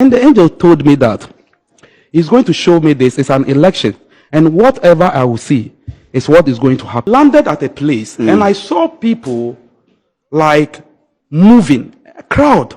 And the angel told me that he's going to show me this is an election, and whatever I will see is what is going to happen. Landed at a place, and I saw people like moving, a crowd,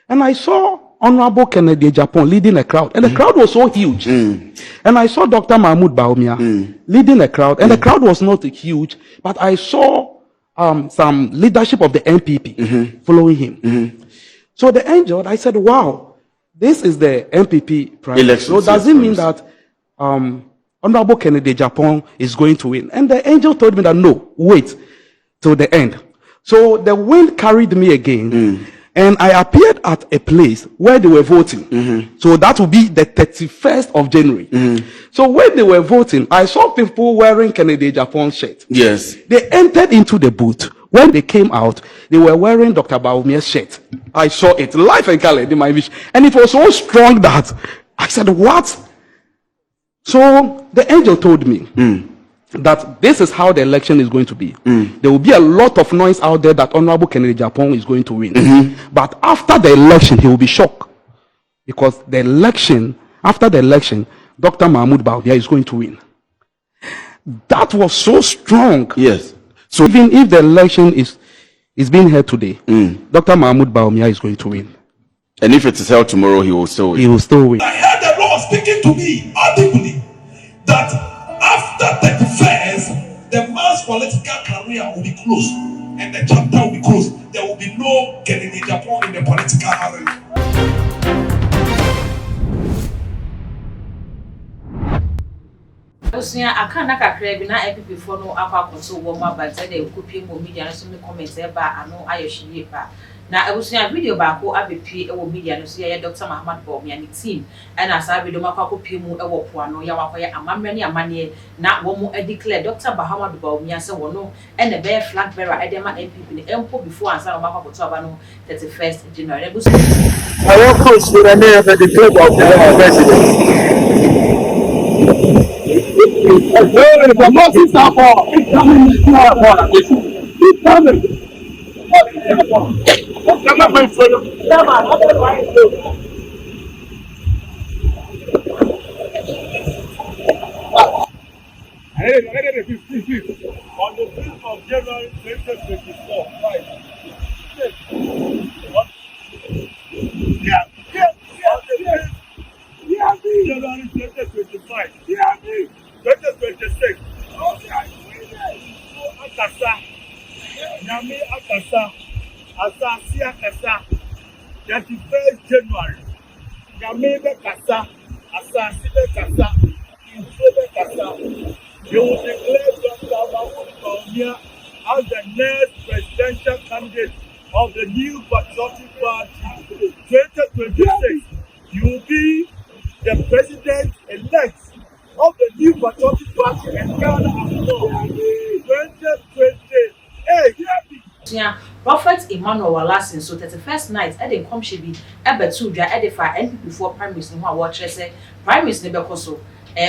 and I saw Honorable Kennedy Agyapong leading a crowd, and the crowd was so huge. And I saw Dr. Bawumia leading a crowd, and the crowd was not huge, but I saw some leadership of the MPP following him. So the angel, I said, wow, this is the MPP primary. So does it mean that Honorable Kennedy Agyapong is going to win? And the angel told me that no, wait till the end. So the wind carried me again, and I appeared at a place where they were voting. So that will be the 31st of January. So when they were voting, I saw people wearing Kennedy Agyapong's shirt. Yes. They entered into the booth. When they came out, they were wearing Dr. Bawumia's shirt. I saw it live and colored in my vision. And it was so strong that I said, what? So the angel told me that this is how the election is going to be. There will be a lot of noise out there that Honorable Kennedy Agyapong is going to win. But after the election, he will be shocked. Because the election, after the election, Dr. Bawumia is going to win. That was so strong. Yes. So even if the election is being held today, Dr. Bawumia is going to win. And if it is held tomorrow, he will still win. He will still win. I heard the Lord speaking to me audibly that after 31st, the man's political career will be closed and the chapter will be closed. There will be no Kennedy Agyapong in the political arena. I can't crave na EPP before no aqua console woman, but they could pay more media and some comments there. I know I should pa. Now I was seeing a video back who ABP or media and see Dr. Bawumia and the team. And as I will Mako Pimu or Puano, Yawakoya, and Mamani and Mani, not one more declare Dr. Bawumia so no, and the bear flag bearer Edema MPP in the Empo before and San Mako Tabano 31st January. I also should have never declared of the president. If I'm not in Singapore, it's coming to Singapore. It's coming. Come on, my friend. Come on, hey, 15th. On the 5th of January 2024. Yeah. January 2025. Yeah, me. 2026. Akasa. Nyame Akasa. Asasi Akasa. 31st January. Nyame Bekasa. Asasi Bekasa. Info Bekasa. You will declare Dr. Bawumia as the next presidential candidate of the new Patriotic Party. 2026. You will be the president-elect of the new Patriotic Party in Ghana as well. 2028. Yeah, Prophet Emmanuel Wallace so 31st night I didn't come she be ebetu dwa edifa NPP for primaries no ho watch say primaries ne bekoso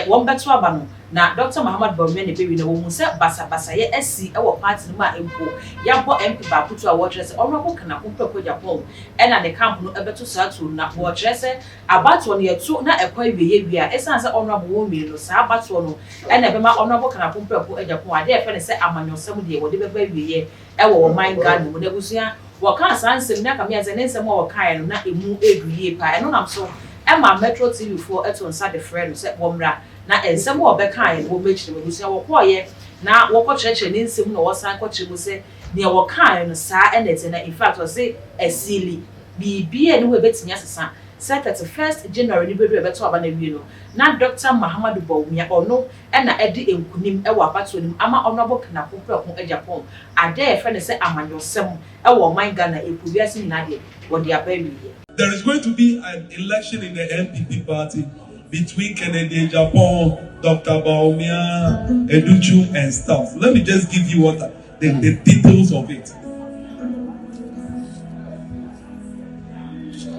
one beto abano na Dr. Bawumia ne bewi na wo mu se basa ye asi e wo party no ma empo ya bo MP ba kutu a watch say Honorable kana Primaries Agyapong e na the camp no ebeto satu na watch say abato ne yetu na ekwa wiye wi a esan say Honorable wo mi no sa abato no e na be ma Honorable kana Primaries Agyapong ade e fe ne say amanyosem de wo de beba wiye ewo mind garden mo nebusia waka sansem na kamia ze nensem wo kan no na emu eduye pa eno nam so e ma Metro TV for eto nsa de friend se bomra na ensem wo be kan wo mechire nebusia wo koye na wo ko church nensem no wo san ko chire mu se ne wo kan no sa enete na in fact wo se esili bibi ene wo betinya sesa set 31st January ni bedu ebeto aba na wi no na Dr. Bawumia ono na edi enkunim e wa abato nim ama Honorable kana Primaries Agyapong ade e fe ne se amanyosem e wo man Ghana epubiase ni na de wo de abawi. There is going to be an election in the MPP party between Kennedy Agyapong, Dr. Bawumia, Educhu and stuff. Let me just give you what the details of it.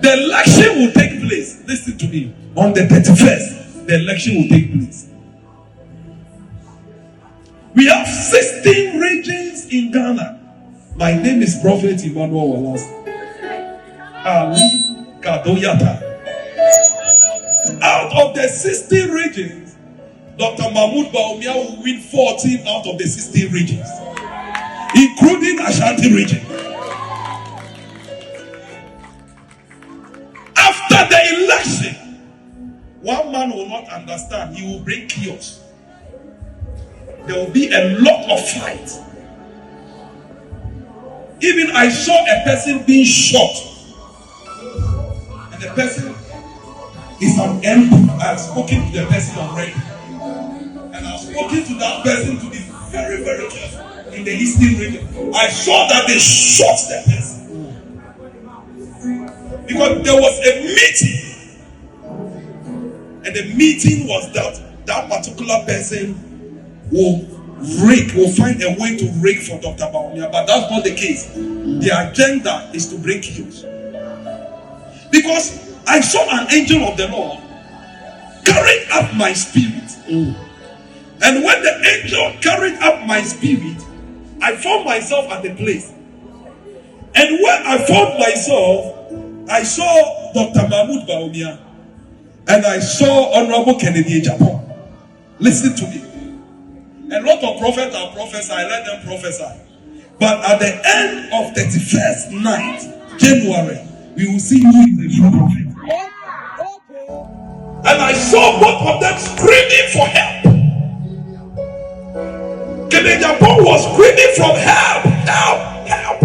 The election will take place, listen to me, on the 31st, the election will take place. We have 16 regions in Ghana. My name is Prophet Emmanuel Wallace. Ali Kadoyata. the 16 regions, Dr. Mahmoud Bawumia will win 14 out of the 16 regions, including Ashanti region. After the election, one man will not understand. He will bring chaos. There will be a lot of fight. Even I saw a person being shot, and the person is an MP. I have spoken to the person already, and I've spoken to that person to be very, very careful in the eastern region. I saw that they shot the person because there was a meeting, and the meeting was that that particular person will find a way to rake for Dr. Bawumia, but that's not the case. The agenda is to bring chaos. Because I saw an angel of the Lord carrying up my spirit. And when the angel carried up my spirit, I found myself at a place. And when I found myself, I saw Dr. Mahmoud Bawumia and I saw Honorable Kennedy Agyapong. Listen to me. A lot of prophets are prophesy, let them prophesy. But at the end of 31st night, January, we will see who is the true prophet. And I saw both of them screaming for help. Kennedy Agyapong was screaming from help, help, help.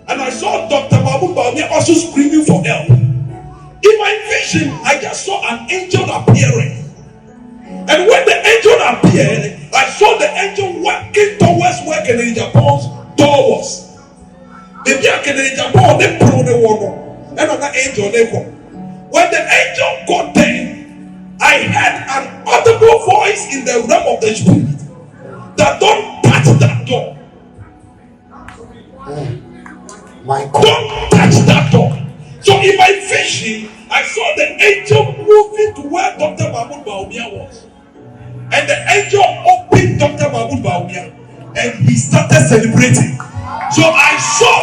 And I saw Dr. Mahmoud Bawumia also screaming for help. In my vision, I just saw an angel appearing. And when the angel appeared, I saw the angel walking towards where Kennedy Agyapong's door was. The Kennedy Agyapong, they put the water. And another angel, they come. When the angel got there, I heard an audible voice in the realm of the spirit that don't touch that door. My God. Don't touch that door. So in my vision, I saw the angel moving to where Dr. Mahmoud Bawumia was. And the angel opened Dr. Mahmoud Bawumia and he started celebrating. So I saw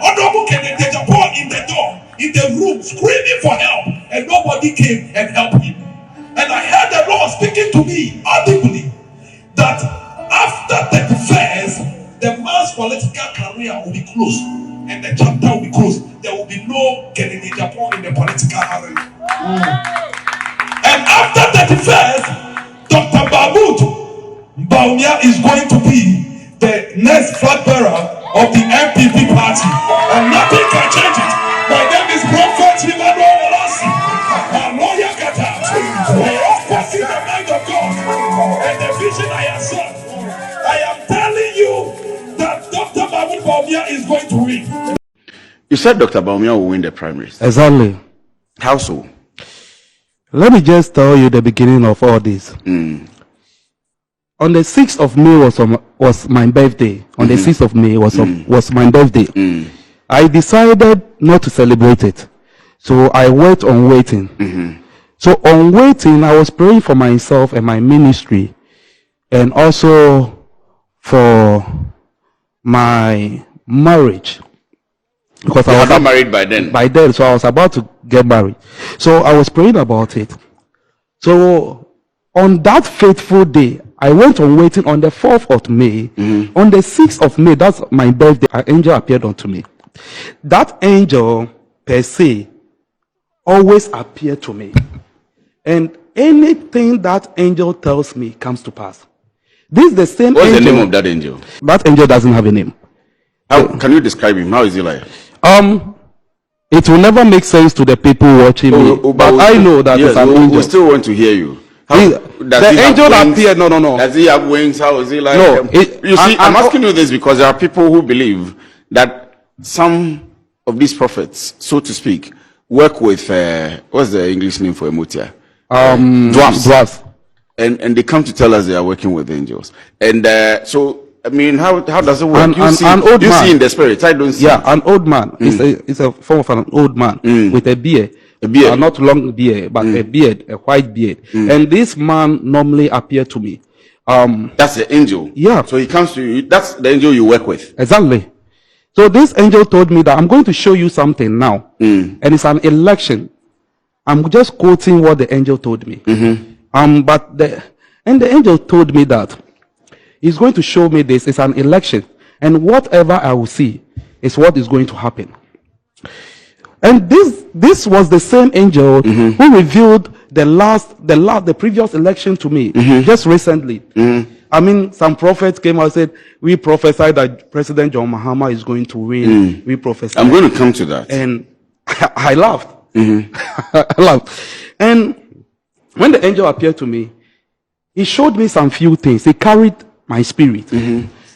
Honorable Kennedy Agyapong in the door, in the room, screaming for help, and nobody came and helped him. And I heard the Lord speaking to me audibly that after 31st, the man's political career will be closed and the chapter will be closed. There will be no Kennedy Agyapong in the political arena. And after 31st, Dr. Mahmoud Bawumia is going to be the next flag bearer of the MPP party, and nothing can change it. My name is Prophet Emmanuel Olassi. A lawyer kata. I offer see the mind of God and the vision I have saw. I am telling you that Dr. Mahmoud Bawumia is going to win. You said Dr. Bawumia will win the primaries. Exactly. How so? Let me just tell you the beginning of all this. On the 6th of May was my birthday. On the 6th of May was my birthday. I decided not to celebrate it. So I went on waiting. So on waiting, I was praying for myself and my ministry, and also for my marriage. Because I was not married by then. By then, so I was about to get married. So I was praying about it. So on that faithful day, I went on waiting on the 4th of May. On the 6th of May, that's my birthday, an angel appeared unto me. That angel, per se, always appeared to me. And anything that angel tells me comes to pass. This is the same What's angel. the name of that angel? That angel doesn't have a name. How can you describe him? How is he like? It will never make sense to the people watching me, but I know that yes, it's an angel. We still want to hear you. The angel appeared. No. Does he have wings? How is he like? No. You see, I'm asking you this because there are people who believe that some of these prophets, so to speak, work with what's the English name for Emotia? Dwarfs. And they come to tell us they are working with angels. And so I mean, how does it work? You see in the spirit. I don't see. Yeah, an old man. It's a form of an old man with a beard. A beard. Not long beard, but a beard, a white beard. And this man normally appeared to me. That's the angel. Yeah. So he comes to you. That's the angel you work with. Exactly. So this angel told me that I'm going to show you something now. And it's an election. I'm just quoting what the angel told me. But the angel told me that he's going to show me this. It's an election, and whatever I will see is what is going to happen. And this was the same angel who revealed the previous election to me just recently. I mean, some prophets came out and said, we prophesied that President John Mahama is going to win. We prophesied. I'm going to come to that. And I laughed. I laughed. And when the angel appeared to me, he showed me some few things. He carried my spirit.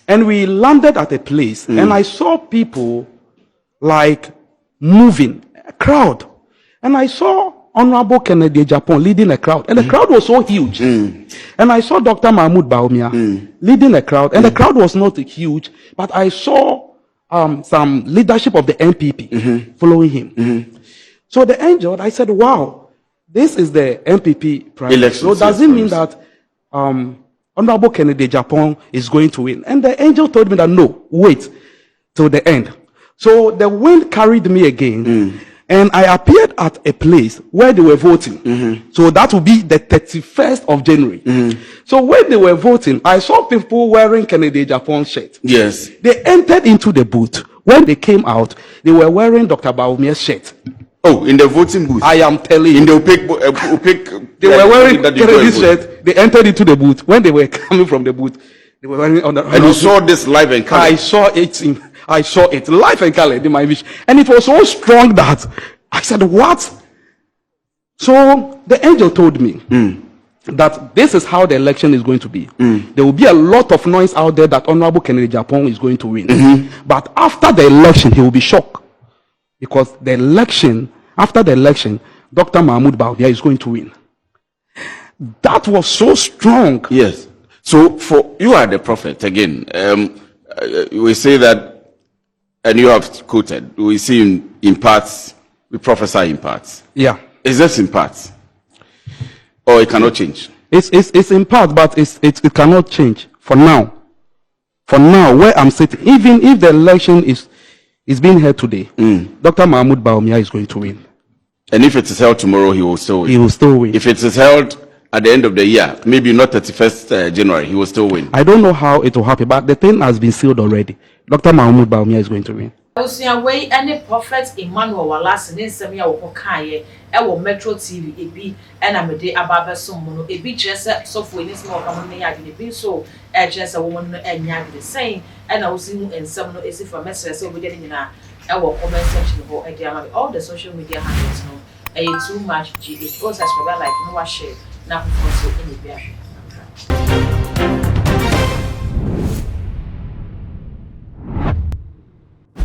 And we landed at a place, and I saw people like moving, a crowd. And I saw Honorable Kennedy Agyapong leading a crowd, and the crowd was so huge. And I saw Dr. Bawumia leading a crowd, and the crowd was not huge, but I saw some leadership of the MPP following him. So the angel, I said, wow, this is the MPP primary. So does it mean that Honorable Kennedy Agyapong is going to win? And the angel told me that no, wait till the end. So the wind carried me again. And I appeared at a place where they were voting. So that will be the 31st of January. So when they were voting, I saw people wearing Kennedy Agyapong's shirt. Yes. They entered into the booth. When they came out, they were wearing Dr. Bawumia's shirt. Oh, in the voting booth. I am telling you. In the opaque They were wearing that you Kennedy's go and shirt. They entered into the booth. When they were coming from the booth, they were wearing on the. And you saw this live and color. I saw it live and color in my vision, and it was so strong that I said, "What?" So the angel told me that this is how the election is going to be. There will be a lot of noise out there that Honorable Kennedy Agyapong is going to win, but after the election, he will be shocked because after the election, Dr. Bawumia is going to win. That was so strong. Yes. So for you are the prophet again. We say that. And you have quoted, we see in parts, we prophesy in parts. Yeah. Is this in parts? Or it cannot change? It's in part, but it cannot change for now. For now, where I'm sitting, even if the election is being held today, Dr. Bawumia is going to win. And if it is held tomorrow, he will still win. He will still win. If it is held at the end of the year, maybe not 31st January, he will still win. I don't know how it will happen, but the thing has been sealed already. Dr. Bawumia is going to win. Way any prophet Emmanuel Wallace in Samia Okaye, Ewo Metro TV, Ebi, and Amede Ababa Somono, Ebi Chessa, software in this more common yard, so a chess a woman and yard the same, and I was seeing in some no easy for messages, so we getting in our comment section or all the social media handles. No, too much GH, go subscribe, like, no, share, now for so any bear.